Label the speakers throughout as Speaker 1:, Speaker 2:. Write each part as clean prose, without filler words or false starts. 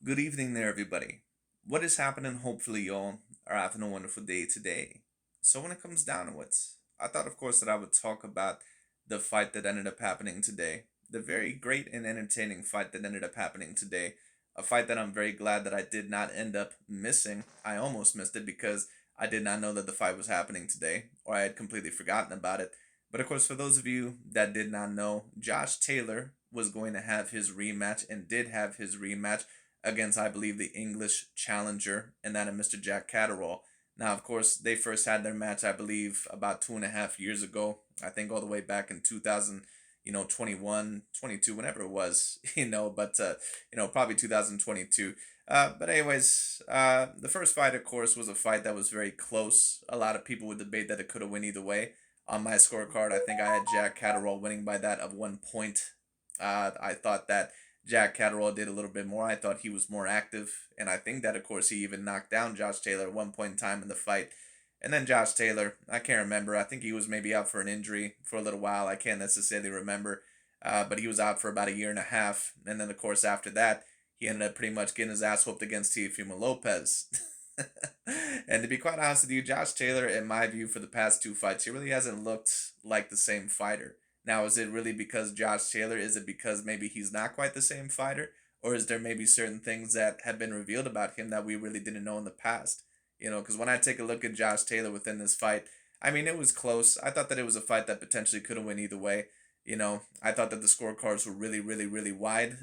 Speaker 1: Good evening there, everybody. What is happening? Hopefully, y'all are having a wonderful day today. So, when it comes down to it, I thought, of course, that I would talk about the fight that ended up happening today. The very great and entertaining fight that ended up happening today. A fight that I'm very glad that I did not end up missing. I almost missed it because I did not know that the fight was happening today, or I had completely forgotten about it. But of course, for those of you that did not know, Josh Taylor was going to have his rematch and did have his rematch against, I believe, the English challenger, and that of Mr. Jack Catterall. Now, of course, they first had their match, I believe, about 2.5 years ago. I think all the way back in 2000, 21, 22, whenever it was, but, probably 2022. But anyways, the first fight, of course, was a fight that was very close. A lot of people would debate that it could have went either way. On my scorecard, I think I had Jack Catterall winning by that of 1 point. I thought that Jack Catterall did a little bit more. I thought he was more active, and I think that, of course, he even knocked down Josh Taylor at one point in time in the fight. And then Josh Taylor, I can't remember. I think he was maybe out for an injury for a little while. I can't necessarily remember, but he was out for about a year and a half. And then, of course, after that, he ended up pretty much getting his ass whooped against Teofimo Lopez. And to be quite honest with you, Josh Taylor, in my view, for the past two fights, he really hasn't looked like the same fighter. Now, is it really because Josh Taylor? Is it because maybe he's not quite the same fighter? Or is there maybe certain things that have been revealed about him that we really didn't know in the past? Because when I take a look at Josh Taylor within this fight, I mean, it was close. I thought that it was a fight that potentially could have went either way. I thought that the scorecards were really, really, really wide.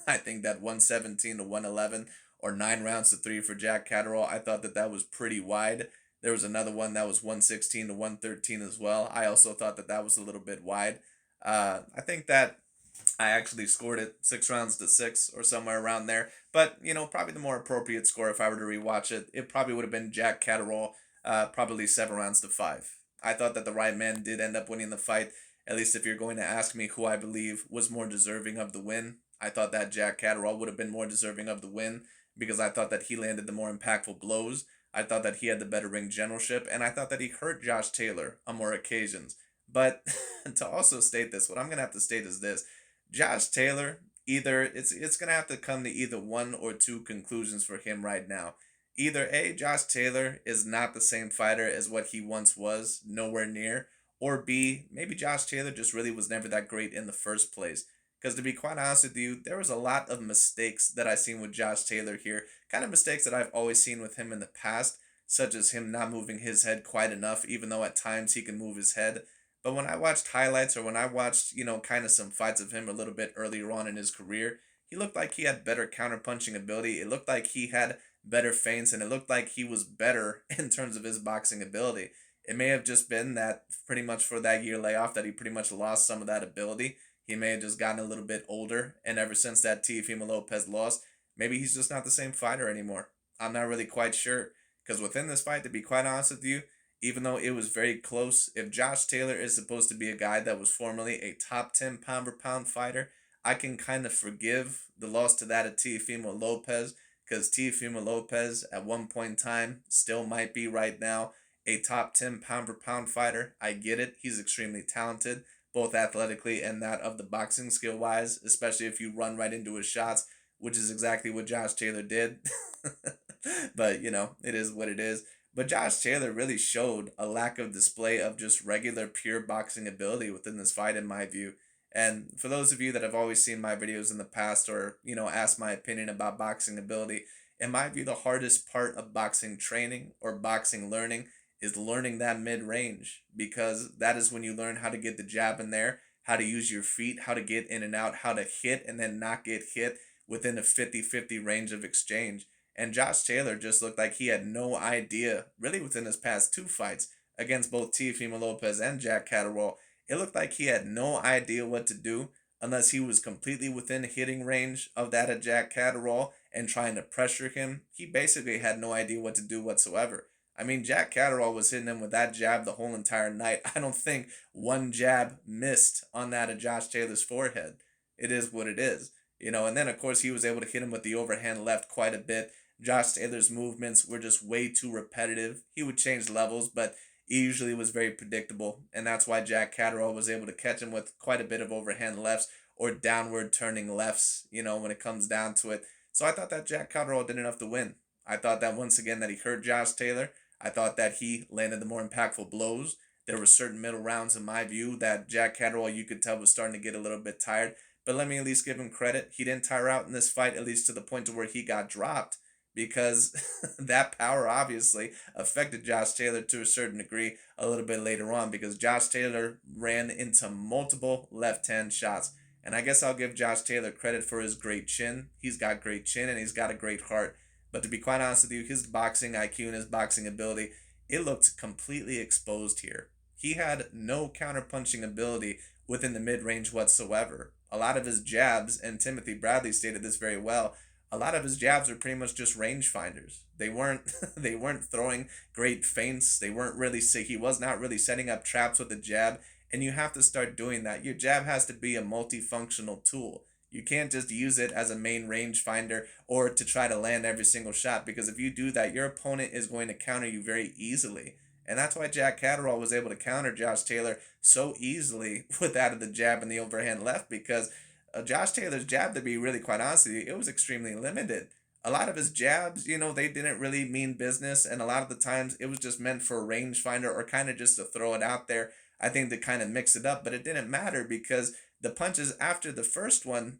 Speaker 1: I think that 117 to 111 or 9 rounds to 3 for Jack Catterall, I thought that that was pretty wide. There was another one that was 116 to 113 as well. I also thought that that was a little bit wide. I think that I actually scored it 6 rounds to 6 or somewhere around there. But, probably the more appropriate score if I were to rewatch it, it probably would have been Jack Catterall, probably 7 rounds to 5. I thought that the right man did end up winning the fight. At least if you're going to ask me who I believe was more deserving of the win, I thought that Jack Catterall would have been more deserving of the win because I thought that he landed the more impactful blows. I thought that he had the better ring generalship, and I thought that he hurt Josh Taylor on more occasions. But to also state this, what I'm gonna have to state is this: Josh Taylor, either it's gonna have to come to either one or two conclusions for him right now. Either A, Josh Taylor is not the same fighter as what he once was, nowhere near, or B, maybe Josh Taylor just really was never that great in the first place. Because to be quite honest with you, there was a lot of mistakes that I seen with Josh Taylor here, kind of mistakes that I've always seen with him in the past, such as him not moving his head quite enough, even though at times he can move his head. But when I watched highlights or when I watched, kind of some fights of him a little bit earlier on in his career, he looked like he had better counterpunching ability. It looked like he had better feints, and it looked like he was better in terms of his boxing ability. It may have just been that pretty much for that year layoff that he pretty much lost some of that ability. He may have just gotten a little bit older, and ever since that Teofimo Lopez lost, maybe he's just not the same fighter anymore. I'm not really quite sure. Because within this fight, to be quite honest with you, even though it was very close, if Josh Taylor is supposed to be a guy that was formerly a top 10 pound for pound fighter, I can kind of forgive the loss to that of Teofimo Lopez because Teofimo Lopez at one point in time still might be right now a top 10 pound for pound fighter. I get it. He's extremely talented, both athletically and that of the boxing skill wise, especially if you run right into his shots, which is exactly what Josh Taylor did. But, it is what it is. But Josh Taylor really showed a lack of display of just regular pure boxing ability within this fight, in my view. And for those of you that have always seen my videos in the past or, asked my opinion about boxing ability, in my view, the hardest part of boxing training or boxing learning is learning that mid range because that is when you learn how to get the jab in there, how to use your feet, how to get in and out, how to hit and then not get hit within a 50-50 range of exchange. And Josh Taylor just looked like he had no idea, really, within his past two fights against both Teofimo Lopez and Jack Catterall. It looked like he had no idea what to do unless he was completely within hitting range of that of Jack Catterall and trying to pressure him. He basically had no idea what to do whatsoever. I mean, Jack Catterall was hitting him with that jab the whole entire night. I don't think one jab missed on that of Josh Taylor's forehead. It is what it is. And then of course he was able to hit him with the overhand left quite a bit. Josh Taylor's movements were just way too repetitive. He would change levels, but he usually was very predictable, and that's why Jack Catterall was able to catch him with quite a bit of overhand lefts or downward turning lefts, when it comes down to it. So I thought that Jack Catterall did enough to win. I thought that once again that he hurt Josh Taylor. I thought that he landed the more impactful blows. There were certain middle rounds in my view that Jack Catterall you could tell was starting to get a little bit tired. But let me at least give him credit. He didn't tire out in this fight, at least to the point to where he got dropped, because that power obviously affected Josh Taylor to a certain degree a little bit later on, because Josh Taylor ran into multiple left hand shots. And I guess I'll give Josh Taylor credit for his great chin. He's got great chin and he's got a great heart. But to be quite honest with you, his boxing IQ and his boxing ability, it looked completely exposed here. He had no counterpunching ability within the mid range whatsoever. A lot of his jabs, and Timothy Bradley stated this very well, a lot of his jabs are pretty much just rangefinders. They weren't they weren't throwing great feints. They weren't really he was not really setting up traps with the jab, and you have to start doing that. Your jab has to be a multifunctional tool. You can't just use it as a main rangefinder or to try to land every single shot, because if you do that, your opponent is going to counter you very easily. And that's why Jack Catterall was able to counter Josh Taylor so easily with that of the jab and the overhand left, because Josh Taylor's jab, to be really quite honest with you, it was extremely limited. A lot of his jabs, they didn't really mean business, and a lot of the times it was just meant for a rangefinder or kind of just to throw it out there. I think to kind of mix it up, but it didn't matter because the punches after the first one,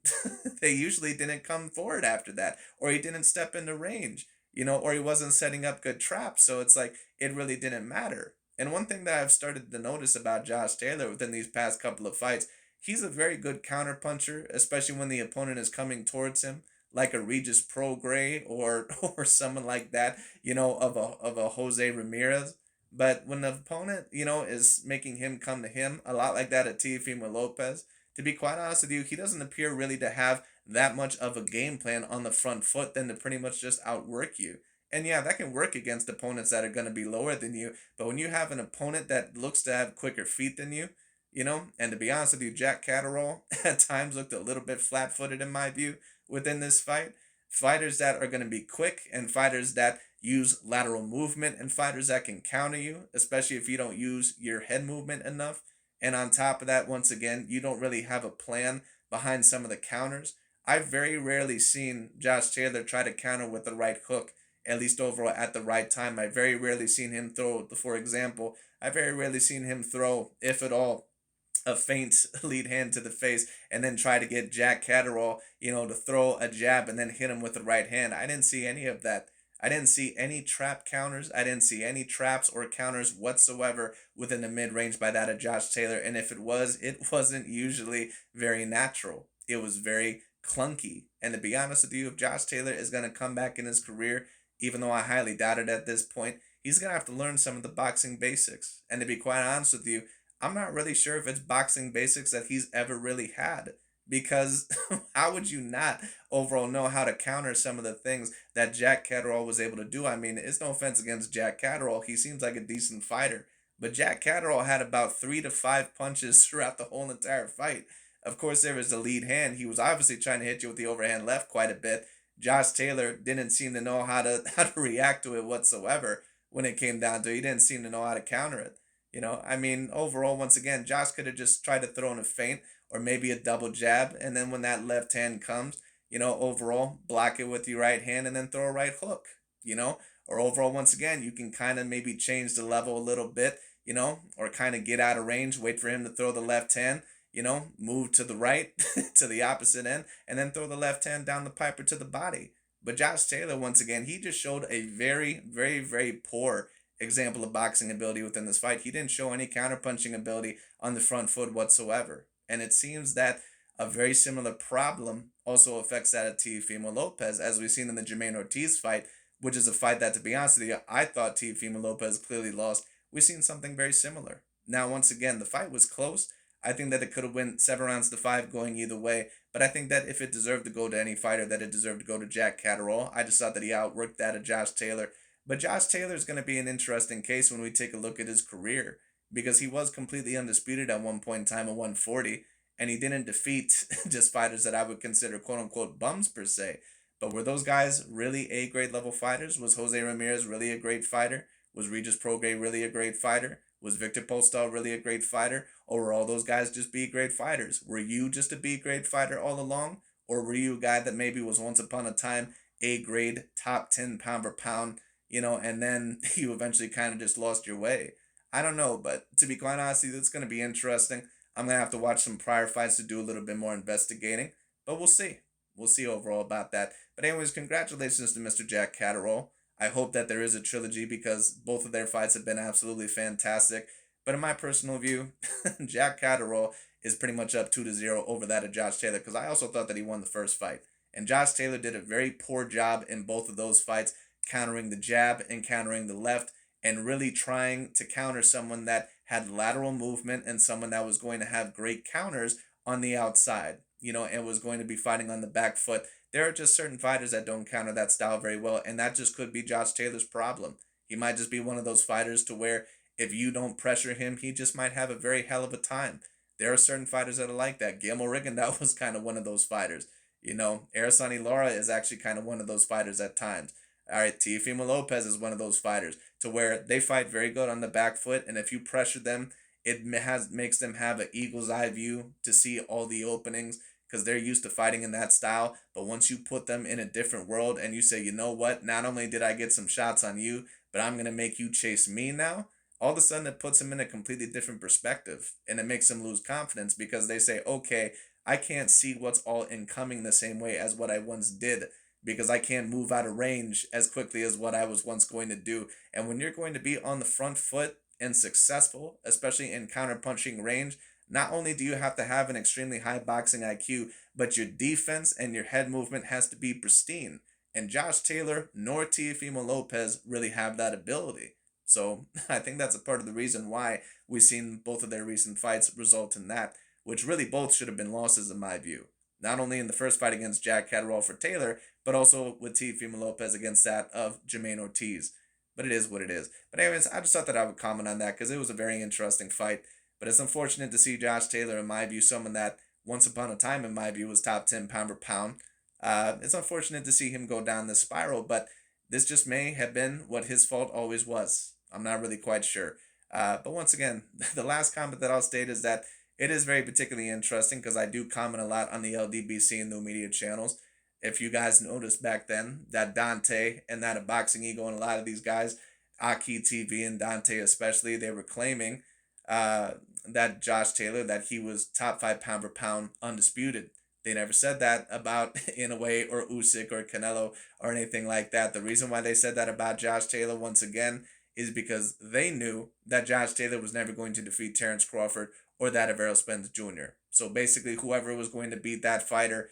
Speaker 1: they usually didn't come forward after that, or he didn't step into range, or he wasn't setting up good traps. So it's like it really didn't matter. And one thing that I've started to notice about Josh Taylor within these past couple of fights, he's a very good counterpuncher, especially when the opponent is coming towards him, like a Regis Prograis or or someone like that, of a Jose Ramirez. But when the opponent, is making him come to him, a lot like that at Teofimo Lopez, to be quite honest with you, he doesn't appear really to have that much of a game plan on the front foot than to pretty much just outwork you. And yeah, that can work against opponents that are going to be lower than you. But when you have an opponent that looks to have quicker feet than you, and to be honest with you, Jack Catterall at times looked a little bit flat footed in my view within this fight. Fighters that are going to be quick and fighters that use lateral movement and fighters that can counter you, especially if you don't use your head movement enough. And on top of that, once again, you don't really have a plan behind some of the counters. I've very rarely seen Josh Taylor try to counter with the right hook, at least overall at the right time. I've very rarely seen him throw, for example, I've very rarely seen him throw, if at all, a feint lead hand to the face and then try to get Jack Catterall, to throw a jab and then hit him with the right hand. I didn't see any of that. I didn't see any trap counters. I didn't see any traps or counters whatsoever within the mid range by that of Josh Taylor. And if it was, it wasn't usually very natural. It was very clunky. And to be honest with you, if Josh Taylor is going to come back in his career, even though I highly doubt it at this point, he's going to have to learn some of the boxing basics. And to be quite honest with you, I'm not really sure if it's boxing basics that he's ever really had, because how would you not overall know how to counter some of the things that Jack Catterall was able to do? I mean, it's no offense against Jack Catterall. He seems like a decent fighter, but Jack Catterall had about 3 to 5 punches throughout the whole entire fight. Of course, there was the lead hand. He was obviously trying to hit you with the overhand left quite a bit. Josh Taylor didn't seem to know how to react to it whatsoever when it came down to it. He didn't seem to know how to counter it. I mean, overall, once again, Josh could have just tried to throw in a feint or maybe a double jab, and then when that left hand comes, overall, block it with your right hand and then throw a right hook, or overall, once again, you can kind of maybe change the level a little bit, or kind of get out of range, wait for him to throw the left hand, move to the right, to the opposite end, and then throw the left hand down the piper to the body. But Josh Taylor, once again, he just showed a very, very, very poor example of boxing ability within this fight. He didn't show any counterpunching ability on the front foot whatsoever. And it seems that a very similar problem also affects that of Teofimo Lopez, as we've seen in the Jermaine Ortiz fight, which is a fight that, to be honest with you, I thought Teofimo Lopez clearly lost. We've seen something very similar. Now, once again, the fight was close. I think that it could have went 7 rounds to 5 going either way. But I think that if it deserved to go to any fighter, that it deserved to go to Jack Catterall. I just thought that he outworked that of Josh Taylor. But Josh Taylor is going to be an interesting case when we take a look at his career, because he was completely undisputed at one point in time at 140, and he didn't defeat just fighters that I would consider quote unquote bums per se. But were those guys really A grade level fighters? Was Jose Ramirez really a great fighter? Was Regis Prograis really a great fighter? Was Victor Postol really a great fighter? Or were all those guys just B grade fighters? Were you just a B grade fighter all along? Or were you a guy that maybe was once upon a time A grade, top 10 pound for pound, and then you eventually kind of just lost your way? I don't know, but to be quite honest, it's going to be interesting. I'm going to have to watch some prior fights to do a little bit more investigating, but we'll see. We'll see overall about that. But, anyways, congratulations to Mr. Jack Catterall. I hope that there is a trilogy because both of their fights have been absolutely fantastic. But in my personal view, Jack Catterall is pretty much up 2-0 over that of Josh Taylor because I also thought that he won the first fight. And Josh Taylor did a very poor job in both of those fights, countering the jab and countering the left, and really trying to counter someone that had lateral movement and someone that was going to have great counters on the outside, and was going to be fighting on the back foot. There are just certain fighters that don't counter that style very well, and that just could be Josh Taylor's problem. He might just be one of those fighters to where if you don't pressure him, he just might have a very hell of a time. There are certain fighters that are like that. Guillermo Rigondeaux was kind of one of those fighters. Araceli Lara is actually kind of one of those fighters at times. All right, Teofimo Lopez is one of those fighters to where they fight very good on the back foot, and if you pressure them, it makes them have an eagle's eye view to see all the openings because they're used to fighting in that style. But once you put them in a different world and you say, you know what, not only did I get some shots on you, but I'm gonna make you chase me now. All of a sudden, it puts them in a completely different perspective, and it makes them lose confidence because they say, okay, I can't see what's all incoming the same way as what I once did because I can't move out of range as quickly as what I was once going to do. And when you're going to be on the front foot and successful, especially in counterpunching range, not only do you have to have an extremely high boxing IQ, but your defense and your head movement has to be pristine. And Josh Taylor nor Teofimo Lopez really have that ability. So I think that's a part of the reason why we've seen both of their recent fights result in that, which really both should have been losses in my view. Not only in the first fight against Jack Catterall for Taylor, but also with Teofimo Lopez against that of Jermaine Ortiz. But it is what it is. But anyways, I just thought that I would comment on that because it was a very interesting fight. But it's unfortunate to see Josh Taylor, in my view, someone that once upon a time, in my view, was top 10 pound for pound. It's unfortunate to see him go down this spiral, but this just may have been what his fault always was. I'm not really quite sure. But once again, the last comment that I'll state is that it is very particularly interesting because I do comment a lot on the LDBC and the media channels. If you guys noticed back then, that Dante and that a Boxing Ego and a lot of these guys, Aki TV and Dante especially, they were claiming that Josh Taylor, that he was top 5 pound for pound undisputed. They never said that about Inoue or Usyk or Canelo or anything like that. The reason why they said that about Josh Taylor once again is because they knew that Josh Taylor was never going to defeat Terrence Crawford or that of Errol Spence Jr. So basically, whoever was going to beat that fighter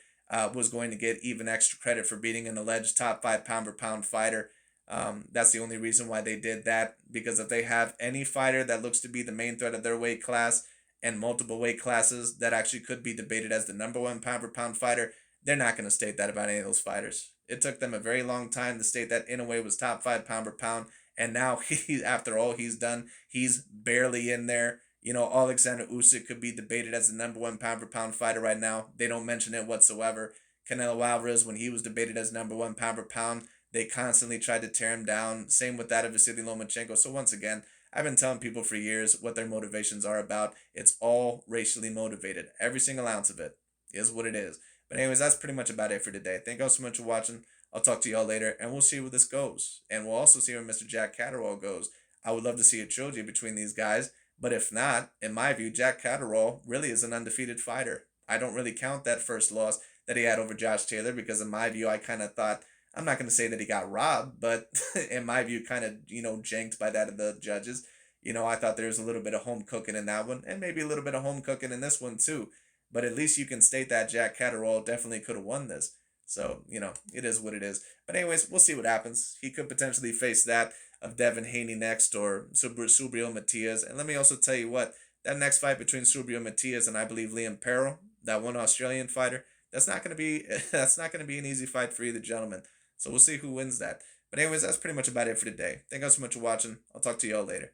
Speaker 1: was going to get even extra credit for beating an alleged top 5 pound for pound fighter. That's the only reason why they did that, because if they have any fighter that looks to be the main threat of their weight class and multiple weight classes that actually could be debated as the number 1 pound for pound fighter, they're not going to state that about any of those fighters. It took them a very long time to state that Inoue was top 5 pound for pound, and now after all he's done, he's barely in there. Alexander Usyk could be debated as the number 1 pound for pound fighter right now. They don't mention it whatsoever. Canelo Alvarez, when he was debated as number 1 pound for pound, they constantly tried to tear him down. Same with that of Vasily Lomachenko. So once again, I've been telling people for years what their motivations are about. It's all racially motivated. Every single ounce of it is what it is. But anyways, that's pretty much about it for today. Thank you all so much for watching. I'll talk to y'all later, and we'll see where this goes. And we'll also see where Mr. Jack Catterall goes. I would love to see a trilogy between these guys. But if not, in my view, Jack Catterall really is an undefeated fighter. I don't really count that first loss that he had over Josh Taylor because in my view, I kind of thought, I'm not going to say that he got robbed, but in my view, kind of, janked by that of the judges. I thought there was a little bit of home cooking in that one and maybe a little bit of home cooking in this one too. But at least you can state that Jack Catterall definitely could have won this. So, it is what it is. But anyways, we'll see what happens. He could potentially face that of Devin Haney next or Subriel Matias. And let me also tell you what, that next fight between Subriel Matias and I believe Liam Perrell, that one Australian fighter, that's not going to be an easy fight for either gentleman. So we'll see who wins that. But anyways, that's pretty much about it for today. Thank you all so much for watching. I'll talk to you all later.